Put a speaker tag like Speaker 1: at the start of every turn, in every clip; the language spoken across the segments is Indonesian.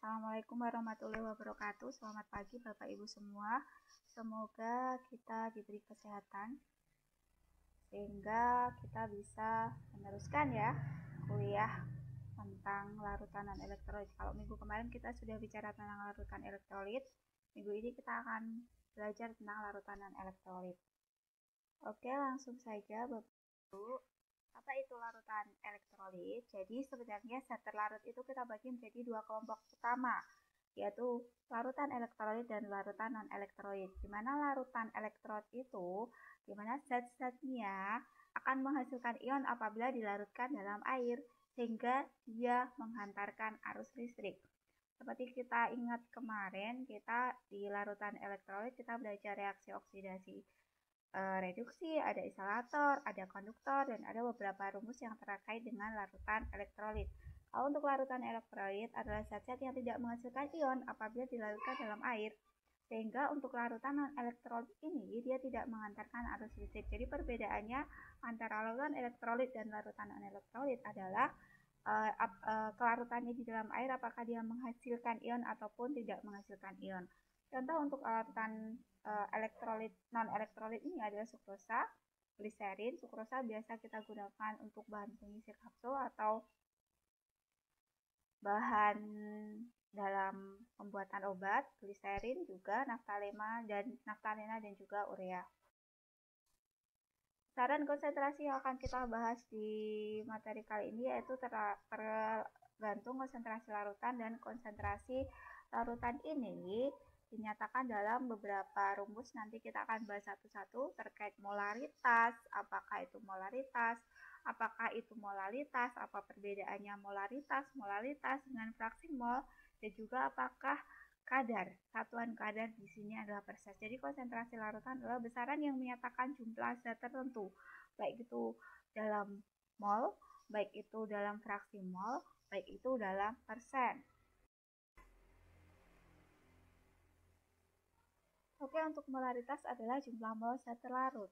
Speaker 1: Assalamualaikum warahmatullahi wabarakatuh. Selamat pagi Bapak Ibu semua. Semoga kita diberi kesehatan sehingga kita bisa meneruskan ya kuliah tentang larutan non elektrolit. Kalau minggu kemarin kita sudah bicara tentang larutan elektrolit, minggu ini kita akan belajar tentang larutan non elektrolit. Oke, langsung saja Bapak Ibu. Apa itu larutan elektrolit? Jadi sebenarnya zat terlarut itu kita bagi menjadi dua kelompok utama, yaitu larutan elektrolit dan larutan non-elektrolit. Di mana larutan elektrolit itu, di mana zat-zatnya akan menghasilkan ion apabila dilarutkan dalam air, sehingga dia menghantarkan arus listrik. Seperti kita ingat kemarin, kita di larutan elektrolit kita belajar reaksi oksidasi reduksi, ada isolator, ada konduktor, dan ada beberapa rumus yang terkait dengan larutan elektrolit. Kalau untuk larutan elektrolit adalah zat-zat yang tidak menghasilkan ion apabila dilarutkan dalam air, sehingga untuk larutan non-elektrolit ini dia tidak mengantarkan arus listrik. Jadi perbedaannya antara larutan elektrolit dan larutan non-elektrolit adalah kelarutannya di dalam air apakah dia menghasilkan ion ataupun tidak menghasilkan ion. Contoh untuk larutan elektrolit non-elektrolit ini adalah sukrosa, gliserin. Sukrosa biasa kita gunakan untuk bahan pengisi kapsul atau bahan dalam pembuatan obat. Gliserin juga naftalena dan juga urea. Saran konsentrasi yang akan kita bahas di materi kali ini yaitu tergantung konsentrasi larutan, dan konsentrasi larutan ini dinyatakan dalam beberapa rumus. Nanti kita akan bahas satu-satu terkait molaritas, apakah itu molaritas, apa perbedaannya molaritas dengan fraksi mol, dan juga apakah kadar, satuan kadar di sini adalah persen. Jadi konsentrasi larutan adalah besaran yang menyatakan jumlah zat tertentu, baik itu dalam mol, baik itu dalam fraksi mol, baik itu dalam persen. Oke, untuk molaritas adalah jumlah mol zat terlarut.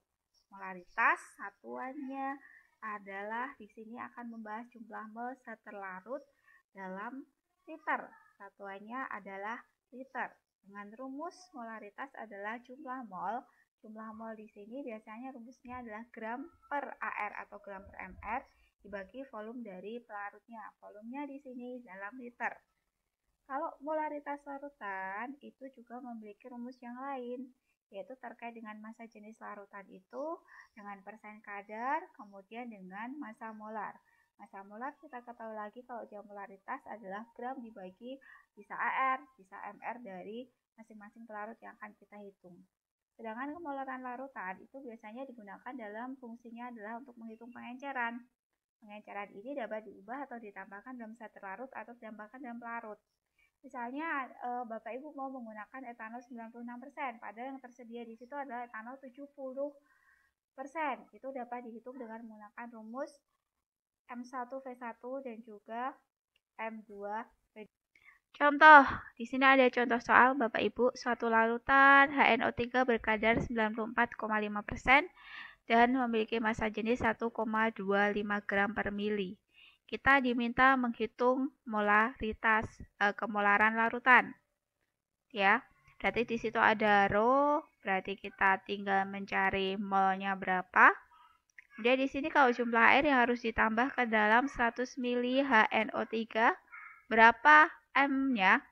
Speaker 1: Molaritas satuannya adalah di sini akan membahas jumlah mol zat terlarut dalam liter. Satuannya adalah liter. Dengan rumus molaritas adalah jumlah mol. Jumlah mol di sini biasanya rumusnya adalah gram per AR atau gram per MR dibagi volume dari pelarutnya. Volumenya di sini dalam liter. Kalau molaritas larutan itu juga memiliki rumus yang lain, yaitu terkait dengan massa jenis larutan itu dengan persen kadar, kemudian dengan massa molar. Massa molar kita ketahui lagi kalau dia molaritas adalah gram dibagi bisa AR, bisa MR dari masing-masing pelarut yang akan kita hitung. Sedangkan kemolaran larutan itu biasanya digunakan dalam fungsinya adalah untuk menghitung pengenceran. Pengenceran ini dapat diubah atau ditambahkan dalam zat terlarut atau ditambahkan dalam pelarut. Misalnya Bapak Ibu mau menggunakan etanol 96%, padahal yang tersedia di situ adalah etanol 70%. Itu dapat dihitung dengan menggunakan rumus M1V1 dan juga M2V2. Contoh, di sini ada contoh soal Bapak Ibu, suatu larutan HNO3 berkadar 94,5% dan memiliki massa jenis 1,25 gram per mili. Kita diminta menghitung molaritas kemolaran larutan. Ya, berarti di situ ada rho, berarti kita tinggal mencari molnya berapa. Kemudian di sini kalau jumlah air yang harus ditambah ke dalam 100 mili HNO3, berapa M-nya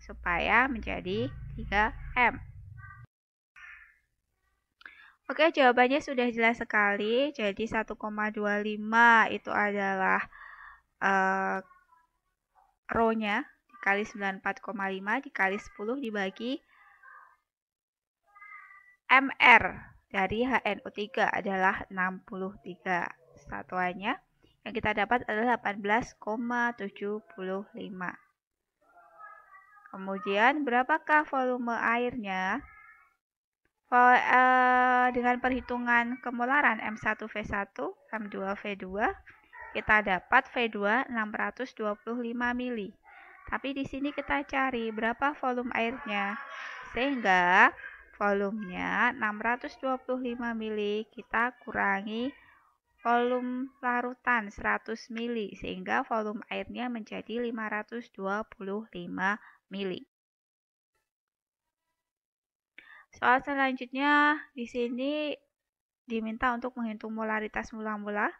Speaker 1: supaya menjadi 3M. Oke, jawabannya sudah jelas sekali. Jadi 1,25 itu adalah rho-nya dikali 94,5 dikali 10 dibagi MR dari HNO3 adalah 63. Satuannya yang kita dapat adalah 18,75. Kemudian berapakah volume airnya? Dengan perhitungan kemolaran M1V1, M2V2, kita dapat V2 625 mili. Tapi di sini kita cari berapa volume airnya. Sehingga volumenya 625 mili kita kurangi volume larutan 100 mili, sehingga volume airnya menjadi 525 mili. Soal selanjutnya, di sini diminta untuk menghitung molaritas mula-mula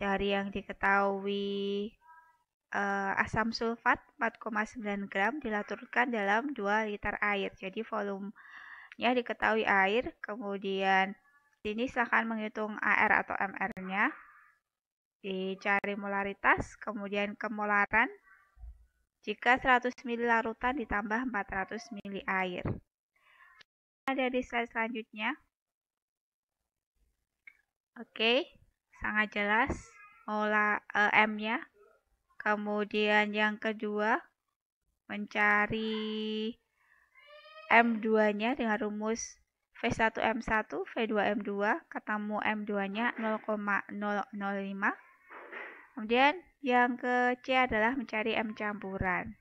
Speaker 1: dari yang diketahui asam sulfat 4,9 gram dilaturkan dalam 2 liter air. Jadi volumenya diketahui air, kemudian sini silahkan menghitung AR atau MR-nya, dicari molaritas, kemudian kemolaran. Jika 100 ml larutan ditambah 400 ml air. Ada di slide selanjutnya. Oke, sangat jelas M-nya. Kemudian yang kedua, mencari M2-nya dengan rumus V1M1, V2M2, ketemu M2-nya 0,005. Kemudian yang ke C adalah mencari M campuran.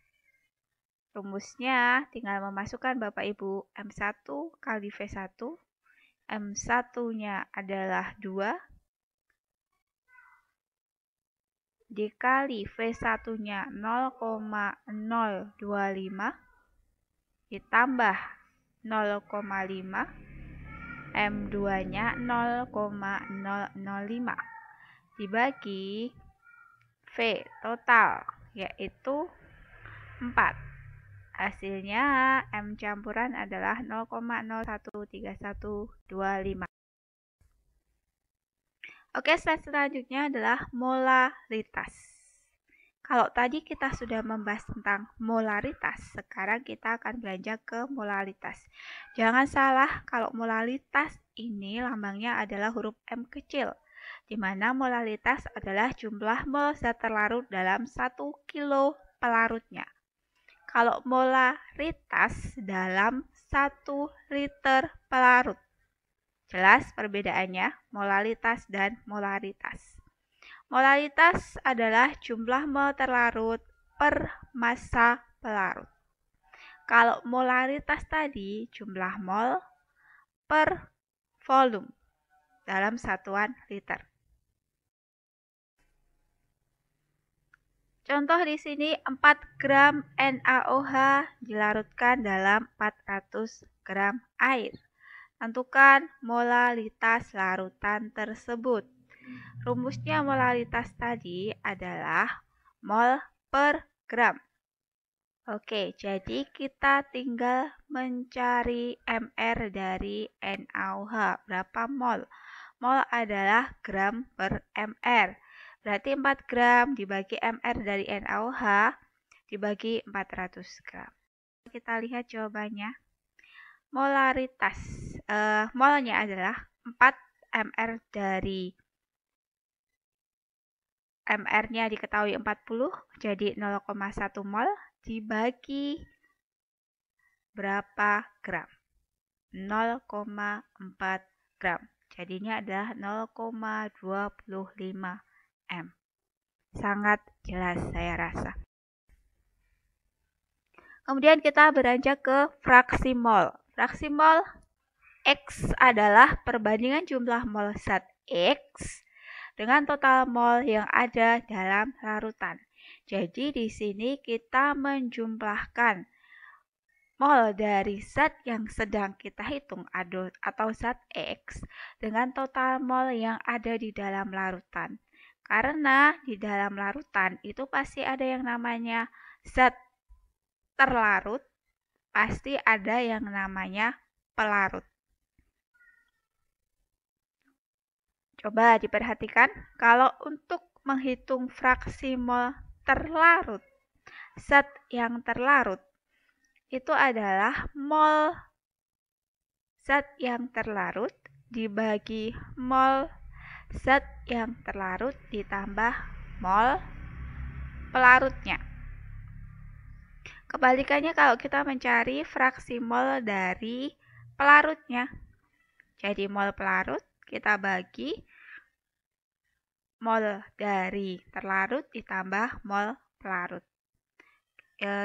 Speaker 1: Rumusnya tinggal memasukkan Bapak Ibu M1 kali V1. M1-nya adalah 2. Dikali V1-nya 0,025. Ditambah 0,5. M2-nya 0,005. Dibagi V total, yaitu 4. Hasilnya M campuran adalah 0,013125. Oke, slide selanjutnya adalah molaritas. Kalau tadi kita sudah membahas tentang molaritas, sekarang kita akan beranjak ke molaritas. Jangan salah, kalau molaritas ini lambangnya adalah huruf M kecil, di mana molaritas adalah jumlah mol zat terlarut dalam 1 kilo pelarutnya. Kalau molaritas dalam 1 liter pelarut. Jelas perbedaannya, molaritas dan molaritas. Molaritas adalah jumlah mol terlarut per massa pelarut. Kalau molaritas tadi jumlah mol per volume dalam satuan liter. Contoh di sini 4 gram NaOH dilarutkan dalam 400 gram air. Tentukan molaritas larutan tersebut. Rumusnya molaritas tadi adalah mol per gram. Oke, jadi kita tinggal mencari MR dari NaOH. Berapa mol? Mol adalah gram per MR. Berarti 4 gram dibagi MR dari NaOH dibagi 400 gram. Kita lihat jawabannya. Molaritas, molnya adalah 4 MR dari MR-nya diketahui 40, jadi 0,1 mol dibagi berapa gram? 0,4 gram. Jadinya adalah 0,25 M. Sangat jelas saya rasa. Kemudian kita beranjak ke fraksi mol. Fraksi mol X adalah perbandingan jumlah mol zat X dengan total mol yang ada dalam larutan. Jadi di sini kita menjumlahkan mol dari zat yang sedang kita hitung atau zat X dengan total mol yang ada di dalam larutan. Karena di dalam larutan itu pasti ada yang namanya zat terlarut, pasti ada yang namanya pelarut. Coba diperhatikan, kalau untuk menghitung fraksi mol terlarut, zat yang terlarut itu adalah mol zat yang terlarut dibagi mol zat yang terlarut ditambah mol pelarutnya. Kebalikannya kalau kita mencari fraksi mol dari pelarutnya. Jadi mol pelarut kita bagi mol dari terlarut ditambah mol pelarut.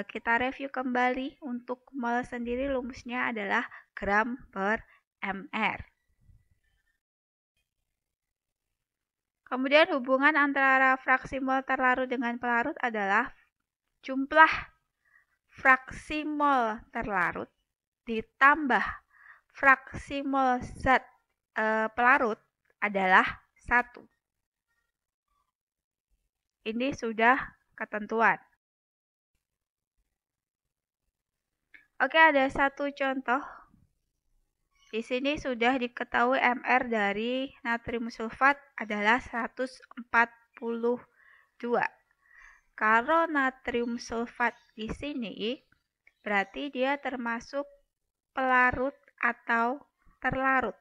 Speaker 1: Kita review kembali, untuk mol sendiri rumusnya adalah gram per mr. Kemudian hubungan antara fraksi mol terlarut dengan pelarut adalah jumlah fraksi mol terlarut ditambah fraksi mol zat pelarut adalah 1. Ini sudah ketentuan. Oke, ada satu contoh. Di sini sudah diketahui MR dari natrium sulfat adalah 142. Kalau natrium sulfat di sini berarti dia termasuk pelarut atau terlarut.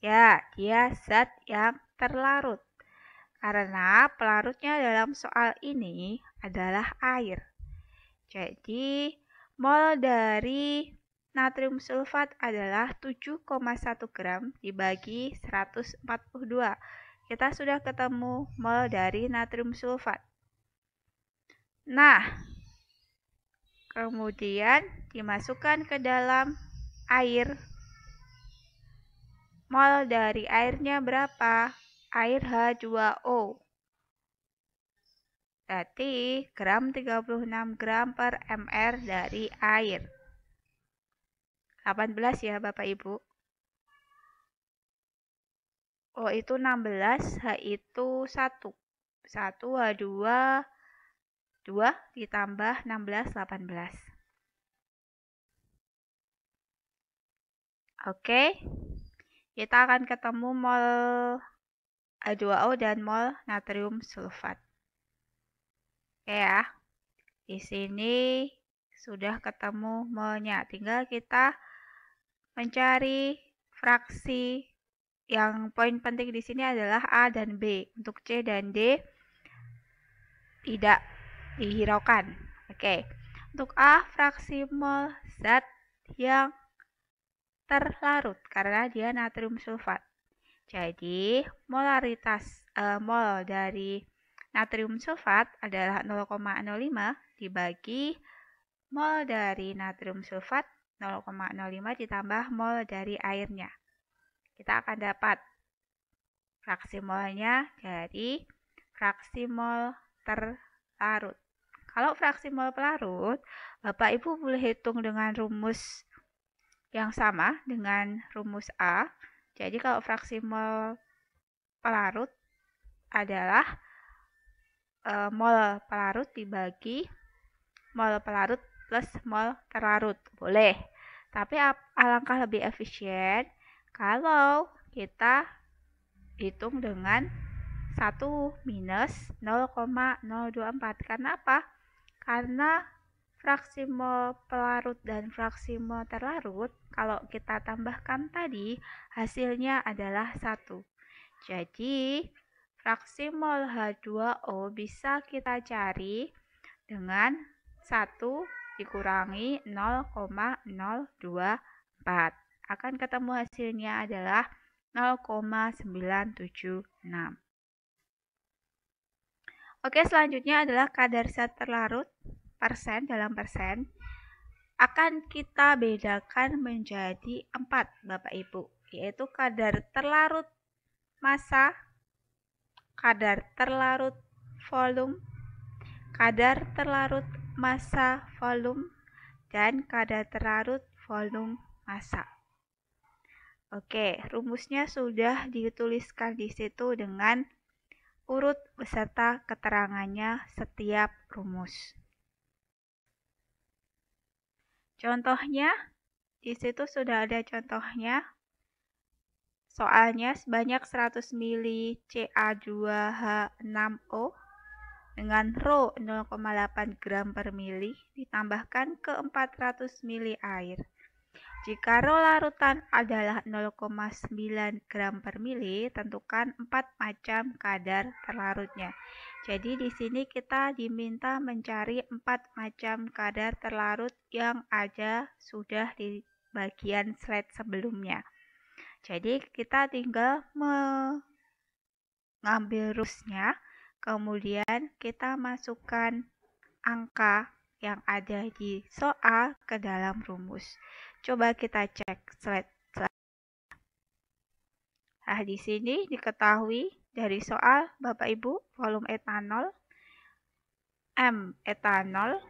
Speaker 1: Ya, dia zat yang terlarut. Karena pelarutnya dalam soal ini adalah air. Jadi, mol dari natrium sulfat adalah 7,1 gram dibagi 142. Kita sudah ketemu mol dari natrium sulfat. Nah, kemudian dimasukkan ke dalam air. Mol dari airnya berapa? Air H2O. Berarti gram 36 gram per ml dari air. 18 ya Bapak Ibu. O itu 16, H itu 1. 1 H2 2 ditambah 16 18. Oke. Kita akan ketemu mol H2O dan mol natrium sulfat. Oke ya. Di sini sudah ketemu molnya. Tinggal kita mencari fraksi. Yang poin penting di sini adalah A dan B. Untuk C dan D tidak dihiraukan. Oke. Untuk A, fraksi mol zat yang terlarut karena dia natrium sulfat. Jadi, molaritas mol dari natrium sulfat adalah 0,05 dibagi mol dari natrium sulfat 0,05 ditambah mol dari airnya. Kita akan dapat fraksi molnya dari fraksi mol terlarut. Kalau fraksi mol pelarut, Bapak Ibu boleh hitung dengan rumus yang sama dengan rumus A. Jadi kalau fraksi mol pelarut adalah mol pelarut dibagi mol pelarut plus mol terlarut. Boleh. Tapi alangkah lebih efisien kalau kita hitung dengan 1 minus 0,024. Karena apa? Karena fraksi mol pelarut dan fraksi mol terlarut, kalau kita tambahkan tadi, hasilnya adalah 1. Jadi, fraksi mol H2O bisa kita cari dengan 1 dikurangi 0,024. Akan ketemu hasilnya adalah 0,976. Oke, selanjutnya adalah kadar zat terlarut persen dalam persen. Akan kita bedakan menjadi 4 Bapak Ibu, yaitu kadar terlarut massa, kadar terlarut volume, kadar terlarut massa volume, dan kadar terlarut volume massa. Oke, rumusnya sudah dituliskan di situ dengan urut beserta keterangannya setiap rumus. Contohnya, di situ sudah ada contohnya. Soalnya sebanyak 100 ml Ca2H6O dengan Rho 0,8 gram per mili ditambahkan ke 400 ml air. Jika Rho larutan adalah 0,9 gram per mili, tentukan 4 macam kadar terlarutnya. Jadi di sini kita diminta mencari 4 macam kadar terlarut yang ada sudah di bagian slide sebelumnya. Jadi kita tinggal mengambil rumusnya, kemudian kita masukkan angka yang ada di soal ke dalam rumus. Coba kita cek slide. Nah, di sini diketahui dari soal Bapak Ibu, volume etanol, M etanol,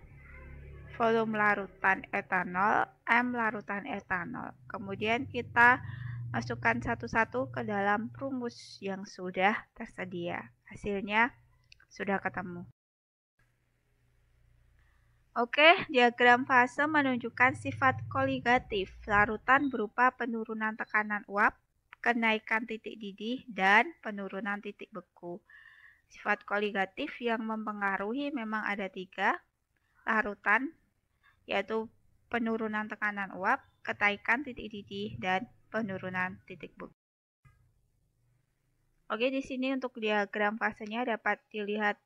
Speaker 1: volume larutan etanol, M larutan etanol. Kemudian kita masukkan satu-satu ke dalam rumus yang sudah tersedia. Hasilnya sudah ketemu. Oke, diagram fase menunjukkan sifat koligatif larutan berupa penurunan tekanan uap, kenaikan titik didih, dan penurunan titik beku. Sifat koligatif yang mempengaruhi memang ada 3 larutan, yaitu penurunan tekanan uap, kenaikan titik didih, dan penurunan titik beku. Oke, di sini untuk diagram fasenya dapat dilihat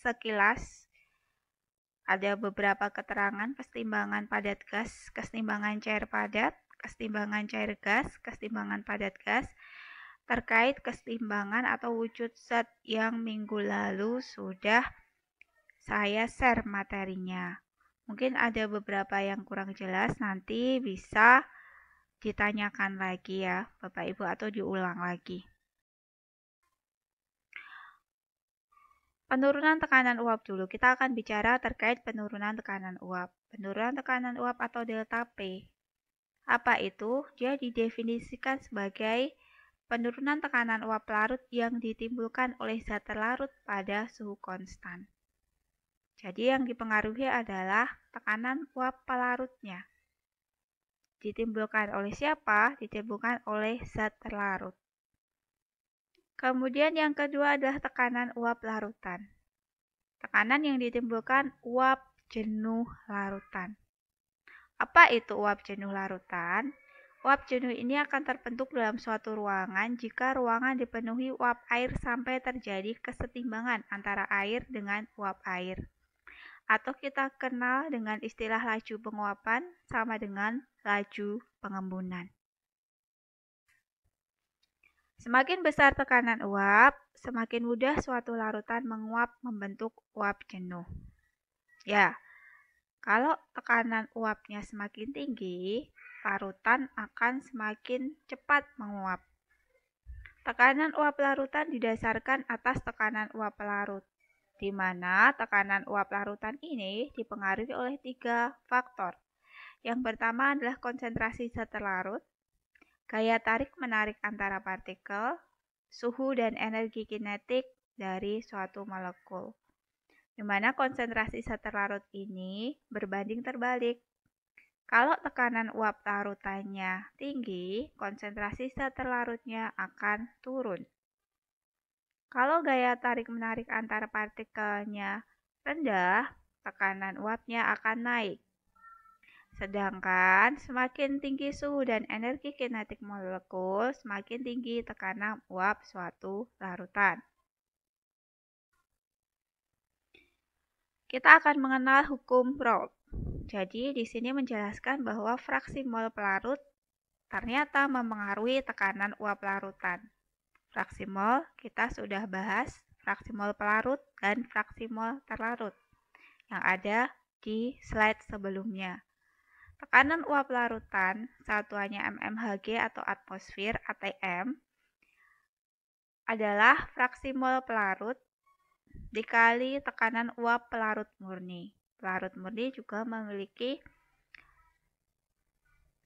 Speaker 1: sekilas. Ada beberapa keterangan kesetimbangan padat gas, kesetimbangan cair padat, kesetimbangan cair gas, kesetimbangan padat gas, terkait kesetimbangan atau wujud zat yang minggu lalu sudah saya share materinya. Mungkin ada beberapa yang kurang jelas, nanti bisa ditanyakan lagi ya Bapak Ibu atau diulang lagi. Penurunan tekanan uap dulu. Kita akan bicara terkait penurunan tekanan uap. Penurunan tekanan uap atau delta P. Apa itu? Dia didefinisikan sebagai penurunan tekanan uap larut yang ditimbulkan oleh zat terlarut pada suhu konstan. Jadi yang dipengaruhi adalah tekanan uap pelarutnya. Ditimbulkan oleh siapa? Ditimbulkan oleh zat terlarut. Kemudian yang kedua adalah tekanan uap larutan. Tekanan yang ditimbulkan uap jenuh larutan. Apa itu uap jenuh larutan? Uap jenuh ini akan terbentuk dalam suatu ruangan jika ruangan dipenuhi uap air sampai terjadi kesetimbangan antara air dengan uap air. Atau kita kenal dengan istilah laju penguapan sama dengan laju pengembunan. Semakin besar tekanan uap, semakin mudah suatu larutan menguap membentuk uap jenuh. Ya, kalau tekanan uapnya semakin tinggi, larutan akan semakin cepat menguap. Tekanan uap larutan didasarkan atas tekanan uap pelarut, di mana tekanan uap larutan ini dipengaruhi oleh 3 faktor. Yang pertama adalah konsentrasi zat terlarut, gaya tarik-menarik antara partikel, suhu dan energi kinetik dari suatu molekul. Di mana konsentrasi zat terlarut ini berbanding terbalik. Kalau tekanan uap larutannya tinggi, konsentrasi zat terlarutnya akan turun. Kalau gaya tarik-menarik antara partikelnya rendah, tekanan uapnya akan naik. Sedangkan semakin tinggi suhu dan energi kinetik molekul, semakin tinggi tekanan uap suatu larutan. Kita akan mengenal hukum Raoult. Jadi di sini menjelaskan bahwa fraksi mol pelarut ternyata mempengaruhi tekanan uap larutan. Fraksi mol kita sudah bahas fraksi mol pelarut dan fraksi mol terlarut yang ada di slide sebelumnya. Tekanan uap larutan, satuannya mmHg atau atmosfer ATM, adalah fraksi mol pelarut dikali tekanan uap pelarut murni. Pelarut murni juga memiliki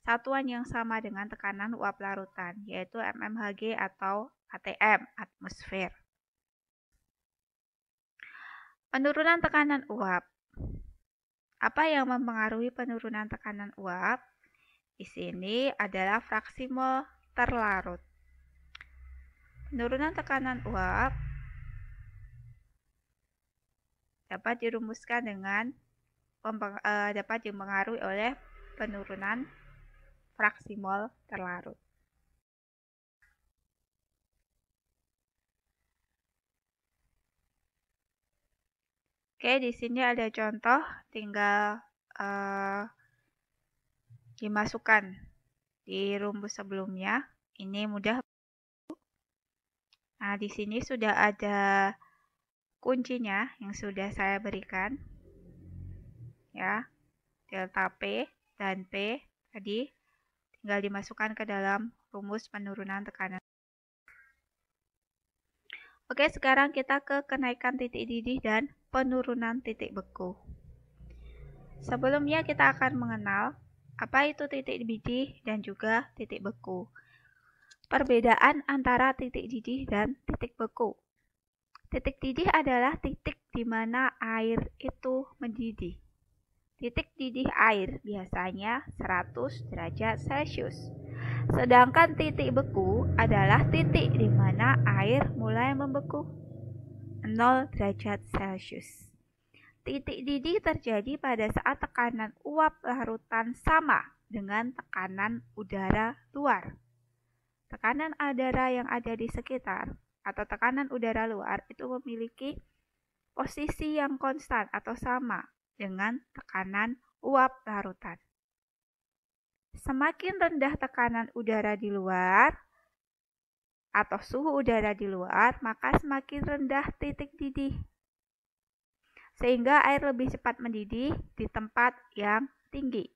Speaker 1: satuan yang sama dengan tekanan uap larutan, yaitu mmHg atau ATM, atmosfer. Penurunan tekanan uap. Apa yang mempengaruhi penurunan tekanan uap? Di sini adalah fraksi mol terlarut. Penurunan tekanan uap dapat dirumuskan dengan dapat dipengaruhi oleh penurunan fraksi mol terlarut. Oke, di sini ada contoh, tinggal dimasukkan di rumus sebelumnya. Ini mudah. Nah, di sini sudah ada kuncinya yang sudah saya berikan. Ya, delta P dan P tadi tinggal dimasukkan ke dalam rumus penurunan tekanan. Oke, sekarang kita ke kenaikan titik didih dan penurunan titik beku. Sebelumnya kita akan mengenal apa itu titik didih dan juga titik beku. Perbedaan antara titik didih dan titik beku. Titik didih adalah titik di mana air itu mendidih. Titik didih air biasanya 100 derajat Celcius. Sedangkan titik beku adalah titik di mana air mulai membeku 0 derajat Celcius. Titik didih terjadi pada saat tekanan uap larutan sama dengan tekanan udara luar. Tekanan udara yang ada di sekitar atau tekanan udara luar itu memiliki posisi yang konstan atau sama dengan tekanan uap larutan. Semakin rendah tekanan udara di luar atau suhu udara di luar, maka semakin rendah titik didih. Sehingga air lebih cepat mendidih di tempat yang tinggi.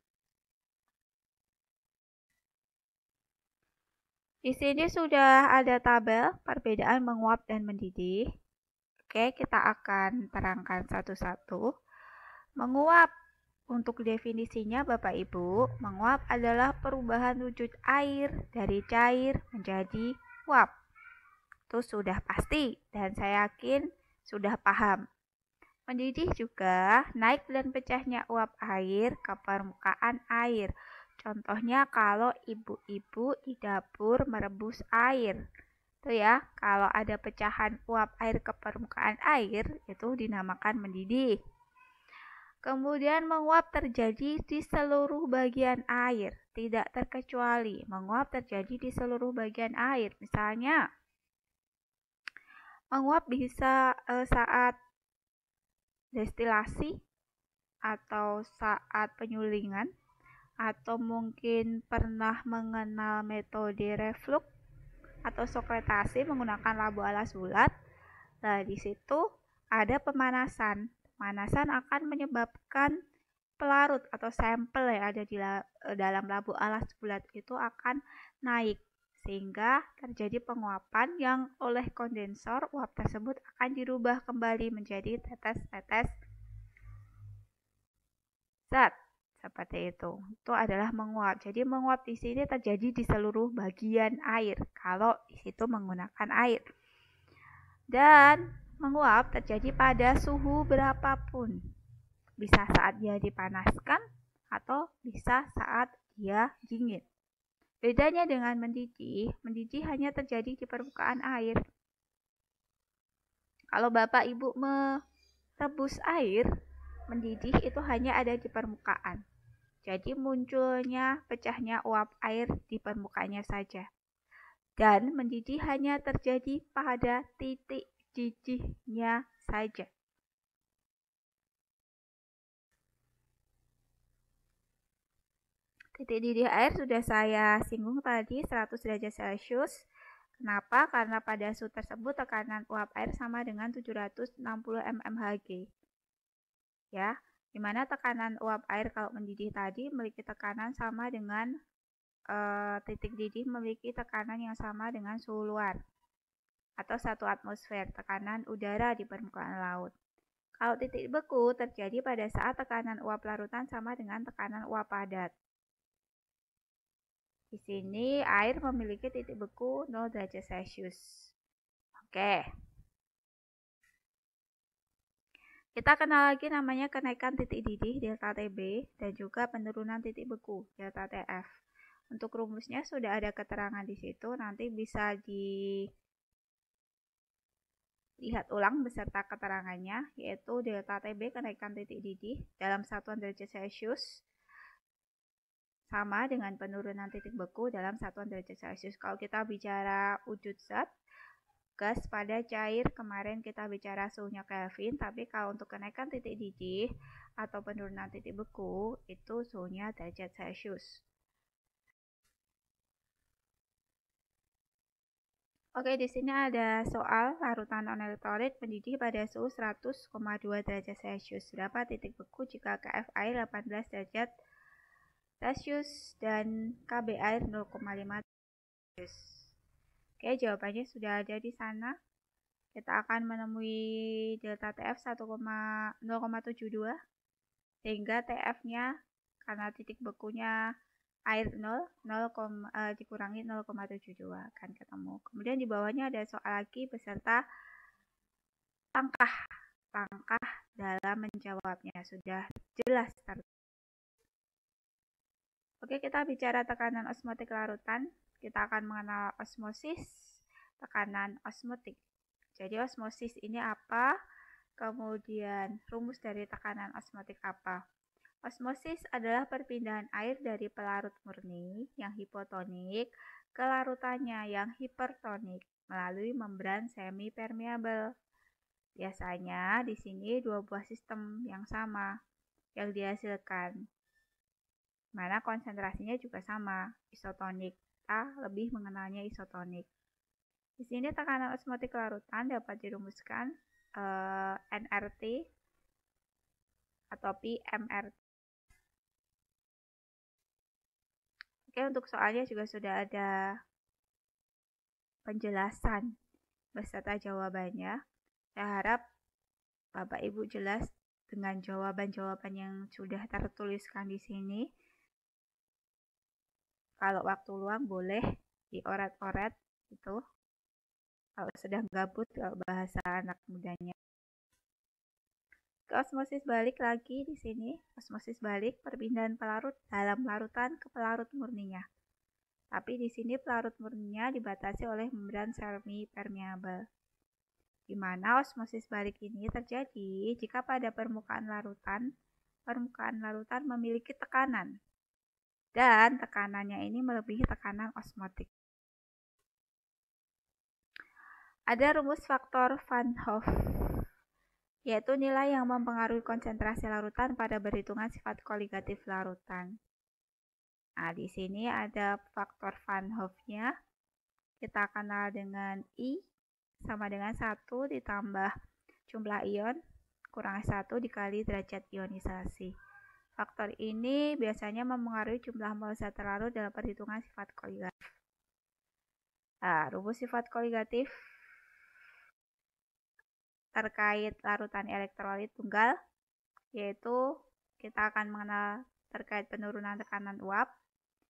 Speaker 1: Di sini sudah ada tabel perbedaan menguap dan mendidih. Oke, kita akan terangkan satu-satu. Menguap, untuk definisinya Bapak Ibu, menguap adalah perubahan wujud air dari cair menjadi uap. Itu sudah pasti dan saya yakin sudah paham. Mendidih juga naik dan pecahnya uap air ke permukaan air. Contohnya kalau ibu-ibu di dapur merebus air. Itu ya, kalau ada pecahan uap air ke permukaan air, itu dinamakan mendidih. Kemudian menguap terjadi di seluruh bagian air, tidak terkecuali. Menguap terjadi di seluruh bagian air. Misalnya, menguap bisa saat destilasi atau saat penyulingan, atau mungkin pernah mengenal metode reflux atau sokretasi menggunakan labu alas bulat. Nah, di situ ada pemanasan. Pemanasan akan menyebabkan pelarut atau sampel yang ada di dalam labu alas bulat itu akan naik, sehingga terjadi penguapan yang oleh kondensor uap tersebut akan dirubah kembali menjadi tetes-tetes zat. Seperti itu. Itu adalah menguap. Jadi menguap di sini terjadi di seluruh bagian air kalau di situ menggunakan air. Dan menguap terjadi pada suhu berapapun. Bisa saat dia dipanaskan atau bisa saat dia dingin. Bedanya dengan mendidih, mendidih hanya terjadi di permukaan air. Kalau Bapak Ibu merebus air, mendidih itu hanya ada di permukaan. Jadi munculnya pecahnya uap air di permukaannya saja. Dan mendidih hanya terjadi pada titik didihnya saja. Titik didih air sudah saya singgung tadi 100 derajat Celcius. Kenapa? Karena pada suhu tersebut tekanan uap air sama dengan 760 mmHg. Ya, dimana tekanan uap air kalau mendidih tadi memiliki tekanan sama dengan titik didih memiliki tekanan yang sama dengan suhu luar atau 1 atmosfer tekanan udara di permukaan laut. Kalau titik beku terjadi pada saat tekanan uap larutan sama dengan tekanan uap padat. Di sini air memiliki titik beku 0 derajat Celcius. Oke. Kita kenal lagi namanya kenaikan titik didih delta TB dan juga penurunan titik beku delta TF. Untuk rumusnya sudah ada keterangan di situ, nanti bisa dilihat ulang beserta keterangannya, yaitu delta TB kenaikan titik didih dalam satuan derajat Celcius sama dengan penurunan titik beku dalam satuan derajat Celcius. Kalau kita bicara wujud zat, gas pada cair, kemarin kita bicara suhunya Kelvin, tapi kalau untuk kenaikan titik didih atau penurunan titik beku, itu suhunya derajat Celcius. Oke, di sini ada soal larutan non-elektrolit mendidih pada suhu 100,2 derajat Celcius. Berapa titik beku jika Kf air 18 derajat Celcius dan Kb air 0,5 Celcius? Oke, jawabannya sudah ada di sana. kita akan menemui delta TF 0,72 sehingga TF-nya karena titik bekunya air 0 dikurangi 0,72 akan ketemu. Kemudian di bawahnya ada soal lagi beserta langkah dalam menjawabnya. Sudah jelas. Oke, kita bicara tekanan osmotik larutan. Kita akan mengenal osmosis, tekanan osmotik. Jadi osmosis ini apa? Kemudian rumus dari tekanan osmotik apa? Osmosis adalah perpindahan air dari pelarut murni yang hipotonik ke larutannya yang hipertonik melalui membran semi permeabel. Biasanya di sini dua buah sistem yang sama yang dihasilkan, mana konsentrasinya juga sama, isotonik. Kita lebih mengenalnya isotonik. Di sini tekanan osmotik larutan dapat dirumuskan nRT atau PMRT. Oke, untuk soalnya juga sudah ada penjelasan beserta jawabannya. Saya harap Bapak Ibu jelas dengan jawaban-jawaban yang sudah tertuliskan di sini. Kalau waktu luang boleh dioret-oret gitu. Kalau sedang gabut, kalau bahasa anak mudanya. Ke osmosis balik lagi di sini. Osmosis balik perpindahan pelarut dalam larutan ke pelarut murninya. Tapi di sini pelarut murninya dibatasi oleh membran semi permeabel. Di mana osmosis balik ini terjadi jika pada permukaan larutan memiliki tekanan. Dan tekanannya ini melebihi tekanan osmotik. Ada rumus faktor Van Hoff, yaitu nilai yang mempengaruhi konsentrasi larutan pada berhitungan sifat koligatif larutan. Nah, di sini ada faktor Van Hoff-nya. Kita kenal dengan I sama dengan 1 ditambah jumlah ion kurang 1 dikali derajat ionisasi. Faktor ini biasanya mempengaruhi jumlah mol zat terlarut dalam perhitungan sifat koligatif. Nah, rumus sifat koligatif terkait larutan elektrolit tunggal, yaitu kita akan mengenal terkait penurunan tekanan uap,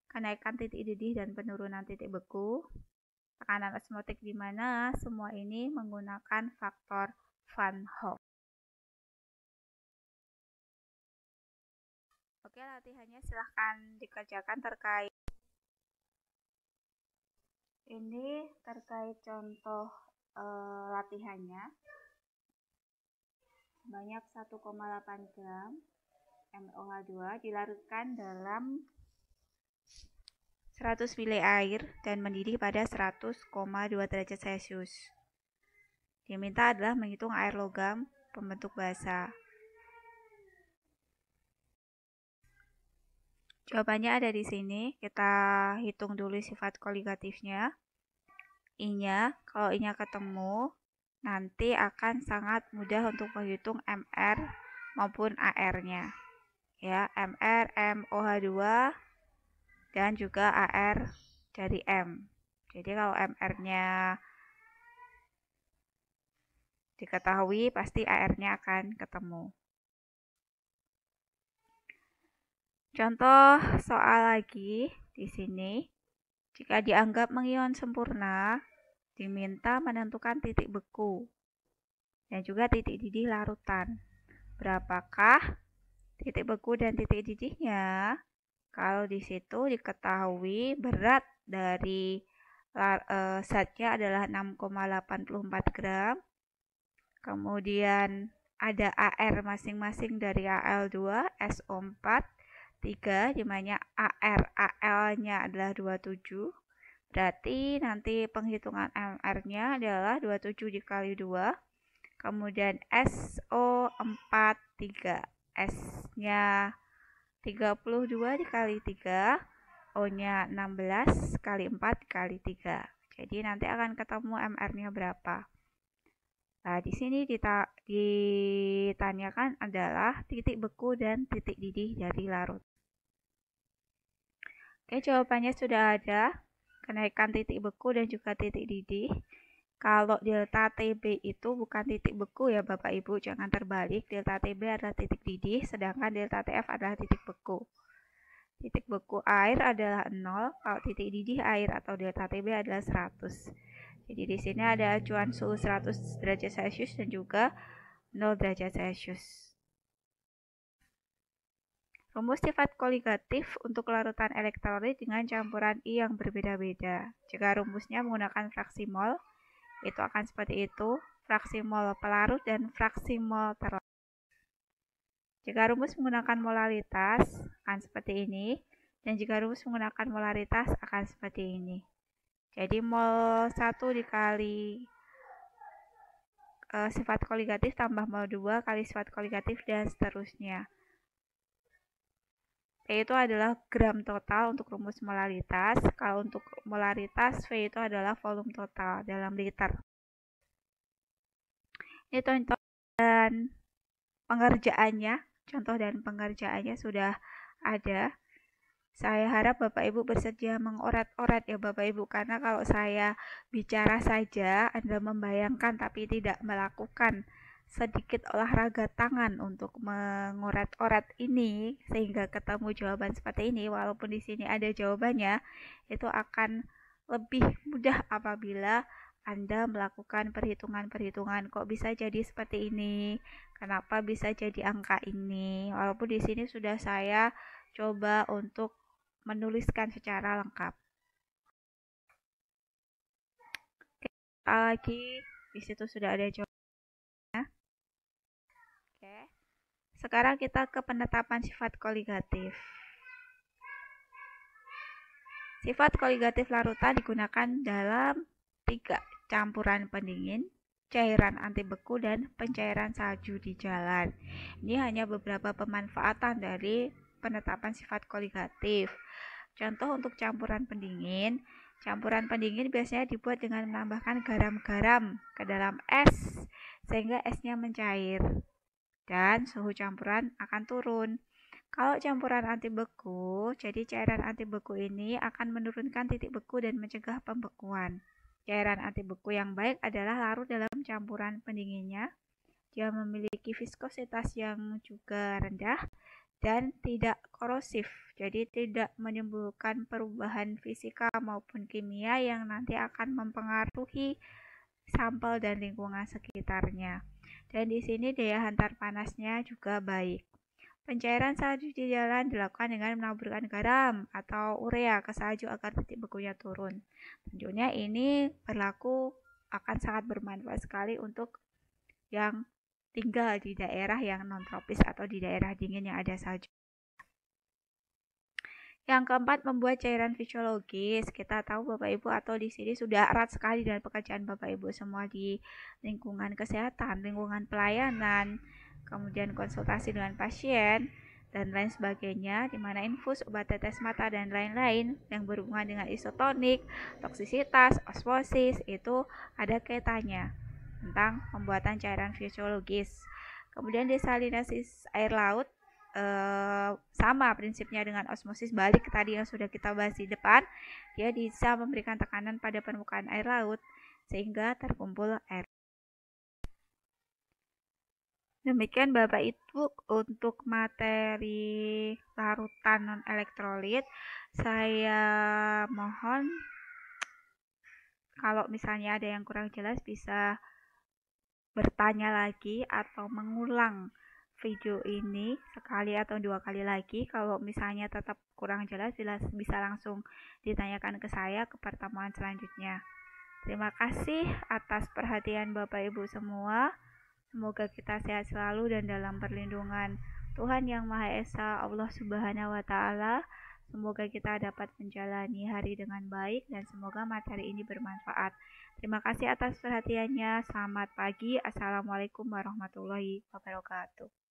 Speaker 1: kenaikan titik didih dan penurunan titik beku, tekanan osmotik di mana semua ini menggunakan faktor Van Hoff. Oke, latihannya silahkan dikerjakan terkait ini terkait contoh latihannya. Sebanyak 1,8 gram MOH2 dilarutkan dalam 100 ml air dan mendidih pada 100,2 derajat Celcius. Diminta adalah menghitung air logam pembentuk basa. Jawabannya ada di sini. Kita hitung dulu sifat koligatifnya. I-nya, kalau I-nya ketemu, nanti akan sangat mudah untuk menghitung MR maupun AR-nya. Ya, MR, MOH2 dan juga AR dari M. Jadi kalau MR-nya diketahui, pasti AR-nya akan ketemu. Contoh soal lagi di sini. Jika dianggap mengion sempurna, diminta menentukan titik beku dan juga titik didih larutan. Berapakah titik beku dan titik didihnya? Kalau di situ diketahui berat dari zatnya adalah 6,84 gram. Kemudian ada AR masing-masing dari AL2, SO4, 3, dimana AL-nya adalah 27. Berarti nanti penghitungan MR-nya adalah 27 dikali 2. Kemudian SO4, 3. S-nya 32 dikali 3. O-nya 16 kali 4 kali 3. Jadi nanti akan ketemu MR-nya berapa. Nah, di sini ditanyakan adalah titik beku dan titik didih dari larut. Oke, jawabannya sudah ada. Kenaikan titik beku dan juga titik didih Kalau delta TB itu bukan titik beku ya Bapak Ibu, jangan terbalik. Delta TB adalah titik didih, sedangkan delta TF adalah titik beku. Titik beku air adalah 0, kalau titik didih air atau delta TB adalah 100. Jadi di sini ada acuan suhu 100 derajat Celcius dan juga 0 derajat Celcius. Rumus sifat koligatif untuk larutan elektrolit dengan campuran I yang berbeda-beda. Jika rumusnya menggunakan fraksi mol, itu akan seperti itu, fraksi mol pelarut dan fraksi mol terlarut. Jika rumus menggunakan molaritas akan seperti ini, dan jika rumus menggunakan molaritas akan seperti ini. Jadi mol 1 dikali sifat koligatif tambah mol 2 kali sifat koligatif dan seterusnya. P itu adalah gram total untuk rumus molaritas. Kalau untuk molaritas, V itu adalah volume total dalam liter. Ini contoh dan pengerjaannya. Contoh dan pengerjaannya sudah ada. Saya harap Bapak Ibu bersedia mengorat-orat ya Bapak Ibu. Karena kalau saya bicara saja, Anda membayangkan tapi tidak melakukan sedikit olahraga tangan untuk mengorat-orat ini sehingga ketemu jawaban seperti ini, walaupun di sini ada jawabannya, itu akan lebih mudah apabila Anda melakukan perhitungan-perhitungan. Kok bisa jadi seperti ini? Kenapa bisa jadi angka ini? Walaupun di sini sudah saya coba untuk menuliskan secara lengkap. Oke, lagi di situ sudah ada jawaban. Oke. Sekarang kita ke penetapan sifat koligatif. Sifat koligatif larutan digunakan dalam 3 campuran pendingin, cairan anti beku, dan pencairan salju di jalan. Ini hanya beberapa pemanfaatan dari penetapan sifat koligatif. Contoh untuk campuran pendingin biasanya dibuat dengan menambahkan garam-garam ke dalam es sehingga esnya mencair dan suhu campuran akan turun. Kalau campuran anti beku, jadi cairan anti beku ini akan menurunkan titik beku dan mencegah pembekuan. Cairan anti beku yang baik adalah larut dalam campuran pendinginnya. Dia memiliki viskositas yang juga rendah dan tidak korosif, jadi tidak menimbulkan perubahan fisika maupun kimia yang nanti akan mempengaruhi sampel dan lingkungan sekitarnya. Dan di sini daya hantar panasnya juga baik. Pencairan salju di jalan dilakukan dengan menaburkan garam atau urea ke salju agar titik bekunya turun. Tentunya ini berlaku akan sangat bermanfaat sekali untuk yang tinggal di daerah yang non-tropis atau di daerah dingin yang ada salju. Yang keempat, membuat cairan fisiologis. Kita tahu Bapak Ibu atau di sini sudah erat sekali dengan pekerjaan Bapak Ibu semua di lingkungan kesehatan, lingkungan pelayanan, kemudian konsultasi dengan pasien, dan lain sebagainya, di mana infus, obat tetes mata, dan lain-lain yang berhubungan dengan isotonik, toksisitas, osmosis, itu ada kaitannya tentang pembuatan cairan fisiologis. Kemudian desalinasi air laut, sama prinsipnya dengan osmosis balik tadi yang sudah kita bahas di depan. Dia bisa memberikan tekanan pada permukaan air laut sehingga terkumpul air. Demikian Bapak Ibu untuk materi larutan non-elektrolit. Saya mohon kalau misalnya ada yang kurang jelas bisa bertanya lagi atau mengulang video ini sekali atau 2 kali lagi. Kalau misalnya tetap kurang jelas, bisa langsung ditanyakan ke saya ke pertemuan selanjutnya. Terima kasih atas perhatian Bapak Ibu semua. Semoga kita sehat selalu dan dalam perlindungan Tuhan Yang Maha Esa, Allah Subhanahu wa Ta'ala. Semoga kita dapat menjalani hari dengan baik dan semoga materi ini bermanfaat. Terima kasih atas perhatiannya. Selamat pagi. Assalamualaikum warahmatullahi wabarakatuh.